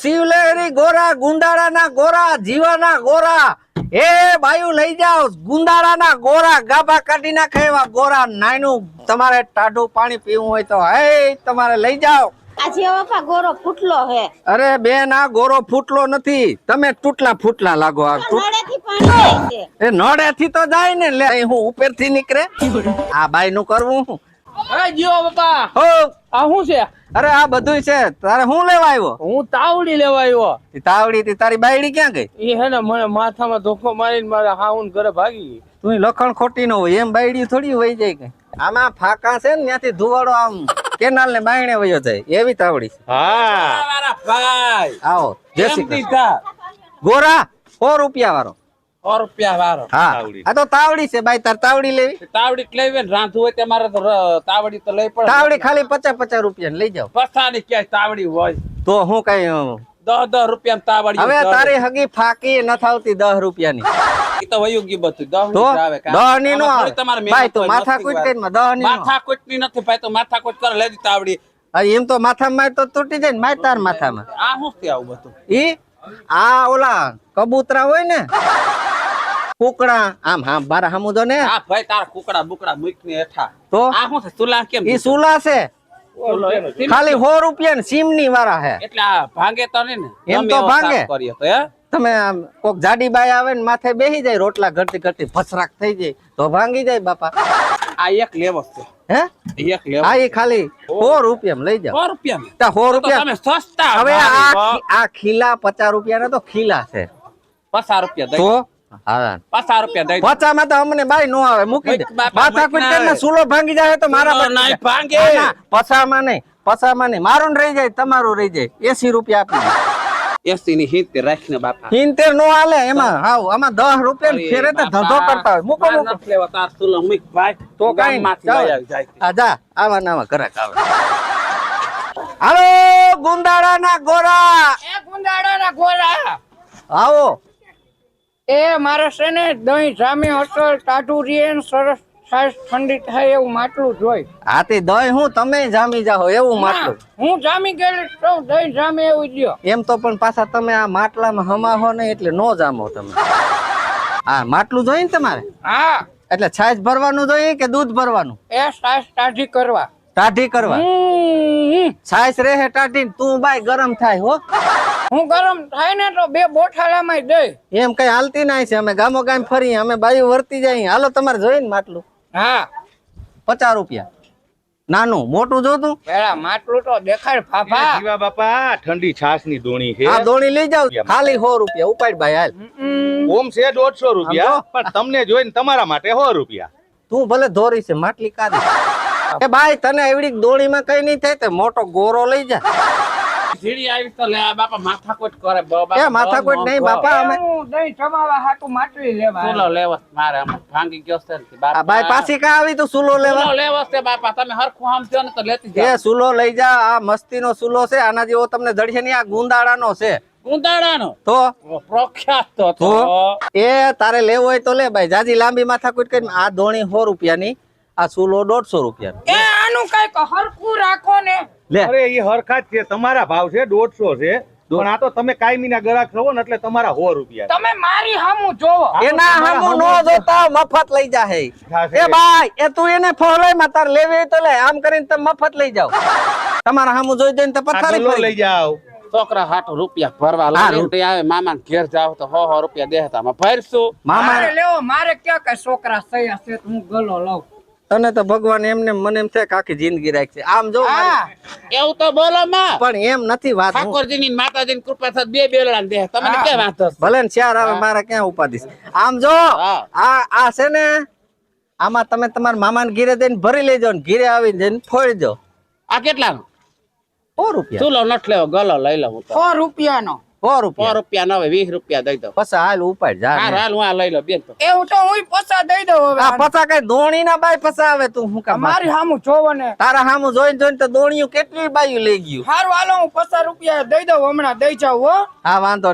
શિવલેરી ગોરા, ગુંદાળાના ગોરા, જીવાના ગોરા, એ બાયુ લઈ જાઓ ગુંદાળાના ગોરા, ગાભા કાઢી નાખે એવા ગોરા. નાયનું તમારે ટાઢું પાણી પીવું હોય તો હે તમારે લઈ જાઓ. આજે બાપા ગોરો ફૂટલો હે. અરે બેન, આ ગોરો ફૂટલો નથી, તમે તૂટલા ફૂટલા લાગો. આ નળેથી પાણી જાય છે. એ નળેથી તો જાય ને, લે હું ઉપરથી નીકળે. આ બાઈ નું કરવું હું. હા જીઓ બાપા. હો આ શું છે? અરે આ બધું છે. તારે હું લેવા આવ્યો? હું તાવડી લેવા આવ્યો. તાવડી થી તારી બાયડી ક્યાં ગઈ? એ હે ને મને માથામાં ધોકો મારીને મારા હાઉન ઘરે ભાગી ગઈ. તું લખણ ખોટી ન હોય એમ બાયડી થોડી વહી જાય કે. આમાં ફાકા છે ને, ત્યાંથી ધુવાડો આમ કેનાલ ને બાયણે વયો જાય એવી તાવડી છે. હા મારા ભાઈ. આવો જય શ્રી એમથી કૃષ્ણ. ગોરા 100 રૂપિયા વાળો. 100 રૂપિયા વાળો. હા આ તો તાવડી છે બાઈ. તાર તાવડી લેવી? તાવડી લેવી ને રાંધવું હોય તમારે તો તાવડી તો લઈ પડે. તાવડી ખાલી 50 રૂપિયા લઈ જાઓ. પસાની ક્યાંય તાવડી હોય તો હું કઈ 10 રૂપિયા તાવડી. હવે તારી હગી ફાકી ન થાવતી 10 રૂપિયાની. ઈ તો વયું ગયું બધું. 10 તો ની આવે. 10 ની નો આવે તમારે ભાઈ. તું માથા કૂટ કરી માં 10 ની માથા કૂટની નથી ભાઈ. તો માથા કૂટ કરે લેદી તાવડી. એમ તો માથામાં માર તો તૂટી જાય ને. માર તાર માથામાં આ શું છે આવું બધું? ઈ આ ઓલા કબૂતરા હોય ને, કુકડા આમ હા બારા હમુદો ને. આ ભાઈ તારા કુકડા બુકડા મૂકને હેઠા. તો આ શું છે? સુલા કેમ? ઈ સુલા છે. ખાલી 100 રૂપિયા ને સીમની વાળા હે. એટલે આ ભાંગે તો નહીં ને? એમ તો ભાંગે. કરીએ તો હે તમે આમ કોક જાડી બાઈ આવે ને માથે બેસી જાય, રોટલા ઘરતી ઘરતી ભસરાક થઈ જાય તો ભાંગી જાય બાપા. આ એક લેવો છે. હે એક લેવો. હા ઈ ખાલી 100 રૂપિયા લઈ જાઓ. 100 રૂપિયા. 100 રૂપિયા તમે સસ્તા. હવે ભારી આ ખીલા 50 રૂપિયા ના તો ખીલા છે. 50 રૂપિયા દઈ. તો હા 50 રૂપિયા દઈ. 50 માં તો અમને બાઈ નો આવે. મૂકી દે. બાપા, માથા કુટ કરીને સુલો ભાંગી જાય તો મારા પર નહીં ભાંગે. 50 માં નહીં, 50 માં નહીં. મારું રહી જાય, તમારું રહી જાય. 80 રૂપિયા આપી દે. 80 ની 70 રાખીને બાપા. 70 નો હાલે એમાં. હાવ આમાં 10 રૂપિયા ફેરે તો ધંધો કરતા હોય. મૂકો મૂકો. નથી લેવા તાર સુલો મૂક ભાઈ. તો કઈ ગામમાંથી લઈ આવી જાય. આ જા આવા નાવા ઘરાક આવે. હાલો ગુંદાળાના ગોરા, એ ગુંદાડાના ગોરા. આવો. એ મારે છે ને દહીં જામી અસર ટાઢું રીએ ને સરસ છાશ ઠંડી થાય એવું માટલું જોઈ. હાથી દહીં હું તમે જામી જાઓ એવું માટલું. હું જામી ગયેલી તો દહીં જામે એવું લ્યો. એમ તો પણ પાછા તમે આ માટલામાં હમાહો નહીં એટલે નો જામો તમે. હા માટલું જોઈએ ને તમારે? હા એટલે છાશ ભરવાનું જોઈએ કે દૂધ ભરવાનું? એ છાશ ટાઢી કરવા. ટાઢી કરવા. છાશ રહે ટાઢી. તું બાય ગરમ થાય હો. હું ગરમ થાય ને તો 2 બોઠાલામાં દઈ. એમ કઈ હાલતી નહીં છે. અમે ગામો ગામ ફરી, અમે બાયું વર્તી જાય. હાલો તમારે જોઈએ ને માટલું? હા 50 રૂપિયા. નાનું મોટું જોતું? પેલા માટલું તો દેખાડ ફાફા. જીવા બાપા ઠંડી છાસ ની દોણી છે. આ દોણી લઈ જાવ ખાલી 100 રૂપિયા. ઉપાડ ભાઈ હાલ. ઓમ છે 150 રૂપિયા, પણ તમને જોઈને તમારા માટે 100 રૂપિયા. તું ભલે ધોરી છે માટલી કાઢી. એ ભાઈ તને એવડી દોણીમાં કઈ નહીં થાય તો મોટો ગોરો લઈ જા. ઝીડી આવી તો લે બાપા માથાકોટ કરે બાપા. એ માથાકૂટ નહીં બાપા. અમે દહીં જમાવા હાટુ માટલી લેવા. સુલો લેવા મારે આમ ભાંગી ગયો છે ને બાપા. આ ભાઈ પાછી કા આવી તું સુલો લેવા? સુલો લેવો છે બાપા. તમે હરખું સમજો ને તો લેતી જાઓ. એ સુલો લઈ જા. આ મસ્તીનો સુલો છે. આના જેવો તમને જડશે નહીં. આ ગુંદાળાનો છે. ગુંદાડાનો તો પ્રખ્યાત તો તો એ તારે લેવો હોય તો લે ભાઈ. જાજી લાંબી માથાકૂટ કરી. આ ધોણી 100 રૂપિયાની, આ સુલો 150 રૂપિયાનો. એ આનું કઈક હરખું રાખો ને. લે અરે એ હરખા જ છે. તમારા ભાવ છે 150 છે, પણ આ તો તમે કાયમીના ગ્રાહક છો ને એટલે તમારા 100 રૂપિયા. તમે મારી હામું જોવો. એના હામું નો જોતા મફત લઈ જા. હે એ ભાઈ એ તું એને ફોલોય માં તાર લેવી હોય તો લે. આમ કરીને તમે મફત લઈ જાવ. તમારા હામું જોઈ જોઈને તો પથારી લઈ પડી. જાઓ. છોકરા હાટુ રૂપિયા ભરવા લાગે આવે. મામા ઘેર જાવ તો 100 રૂપિયા દેતા ભરશું. મામા લેવો મારે ક્યાં કઈ છોકરા સહી હશે હું ગલો લઉં. તને તો ભગવાન એમને મને એમ થાય કે આખી જિંદગી રાખશે. આમ જો એવું તો બોલો માં. પણ એમ નથી વાત. ઠાકોરજી ની માતાજી ની કૃપા થાય 2 બેલડા દે. તમને ક્યાં વાંધો છે? ભલે ને 4 આવે મારા ક્યાં ઉપાધિ છે. આમ જો આ છે ને, આમાં તમે તમારા મામાને ઘીરે દઈને ભરી લેજો ને ઘીરે આવીને જઈને ફોડી દો. આ કેટલાનો? 100 રૂપિયા. ચૂલો નટ લેવો ગલો લઈ લઉં. 100 રૂપિયાનો. 100 રૂપિયા. 100 રૂપિયા ના હોય 20 રૂપિયા દઈ દો. પછી હાલ ઉપાડ જા. હાલ હું આ લઈ લઉં બેન. એવું તો હું પૈસા દઈ દઉં હવે. આ પછા કઈ દોણી ના બાઈ પછા આવે. તું હું કામ મારી હામું જોવો ને. તારા હામું જોઈને જોઈને તો દોણીયું કેટલી બાયું લઈ ગયું. હારું હાલો હું 50 રૂપિયા દઈ દઉં હમણાં દઈ જાવ હો. હા વાંધો